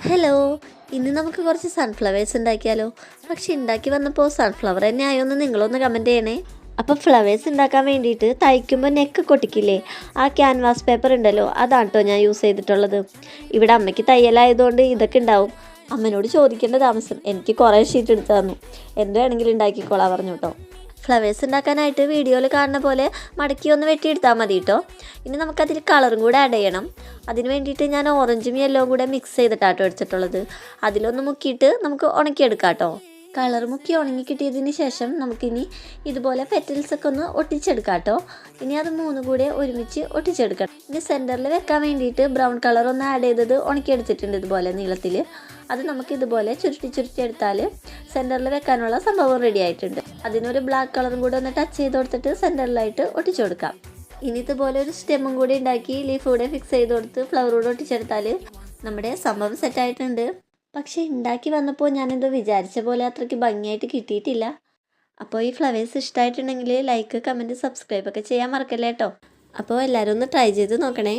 Hello, ഇന്ന് നമുക്ക് കുറച്ച് സൺഫ്ലവേഴ്സ് ഉണ്ടാക്കിയാലോ? പക്ഷെ ഉണ്ടാക്കി വന്നപ്പോൾ സൺഫ്ലവർ തന്നെ ആയോ എന്ന് നിങ്ങളൊന്ന് കമൻറ്റ് ചെയ്യണേ. അപ്പോൾ ഫ്ലവേഴ്സ് ഉണ്ടാക്കാൻ വേണ്ടിയിട്ട് തയ്ക്കുമ്പോൾ നെക്ക് കൊട്ടിക്കില്ലേ, ആ ക്യാൻവാസ് പേപ്പർ ഉണ്ടല്ലോ, അതാണ് കേട്ടോ ഞാൻ യൂസ് ചെയ്തിട്ടുള്ളത്. ഇവിടെ അമ്മയ്ക്ക് തയ്യലായതുകൊണ്ട് ഇതൊക്കെ ഉണ്ടാവും. അമ്മനോട് ചോദിക്കേണ്ട താമസം, എനിക്ക് കുറേ ഷീറ്റ് എടുത്ത് തന്നു. എന്ത് വേണമെങ്കിലും ഉണ്ടാക്കിക്കോളാം പറഞ്ഞു കേട്ടോ. ഫ്ലവേഴ്സ് ഉണ്ടാക്കാനായിട്ട് വീഡിയോയിൽ കാണുന്ന പോലെ മടക്കി ഒന്ന് വെട്ടിയെടുത്താൽ മതി കേട്ടോ. ഇനി നമുക്കതിൽ കളറും കൂടെ ആഡ് ചെയ്യണം. അതിന് വേണ്ടിയിട്ട് ഞാൻ ഓറഞ്ചും യെല്ലോവും കൂടെ മിക്സ് ചെയ്തിട്ടാട്ടോ എടുത്തിട്ടുള്ളത്. അതിലൊന്ന് മുക്കിയിട്ട് നമുക്ക് ഉണക്കിയെടുക്കാം കേട്ടോ. കളർ മുക്കി ഉണങ്ങി കിട്ടിയതിന് ശേഷം നമുക്കിനി ഇതുപോലെ പെറ്റൽസൊക്കെ ഒന്ന് ഒട്ടിച്ചെടുക്കാം കേട്ടോ. ഇനി അത് മൂന്നും കൂടെ ഒരുമിച്ച് ഒട്ടിച്ചെടുക്കണം. ഇനി സെൻറ്ററിൽ വെക്കാൻ വേണ്ടിയിട്ട് ബ്രൗൺ കളർ ഒന്ന് ആഡ് ചെയ്തത് ഉണക്കിയെടുത്തിട്ടുണ്ട് ഇതുപോലെ നീളത്തിൽ. അത് നമുക്ക് ഇതുപോലെ ചുരുട്ടി എടുത്താൽ സെൻറ്ററിൽ വെക്കാനുള്ള സംഭവം റെഡി ആയിട്ടുണ്ട്. അതിനൊരു ബ്ലാക്ക് കളറും കൂടെ ഒന്ന് ടച്ച് ചെയ്ത് കൊടുത്തിട്ട് സെൻറ്ററിലായിട്ട് ഒട്ടിച്ചു കൊടുക്കാം. ഇനി ഇതുപോലെ ഒരു സ്റ്റെമ്മും കൂടി ഉണ്ടാക്കി ലീഫ് കൂടെ ഫിക്സ് ചെയ്ത് കൊടുത്ത് ഫ്ലവർ കൂടെ ഒട്ടിച്ചെടുത്താൽ നമ്മുടെ സംഭവം സെറ്റായിട്ടുണ്ട്. പക്ഷേ ഉണ്ടാക്കി വന്നപ്പോൾ ഞാനെന്തോ വിചാരിച്ച പോലെ അത്രയ്ക്ക് ഭംഗിയായിട്ട് കിട്ടിയിട്ടില്ല. അപ്പോൾ ഈ ഫ്ലവേഴ്സ് ഇഷ്ടമായിട്ടുണ്ടെങ്കിൽ ലൈക്ക്, കമൻറ്റ്, സബ്സ്ക്രൈബ് ഒക്കെ ചെയ്യാൻ മറക്കല്ലേ കേട്ടോ. അപ്പോൾ എല്ലാവരും ഒന്ന് ട്രൈ ചെയ്ത് നോക്കണേ.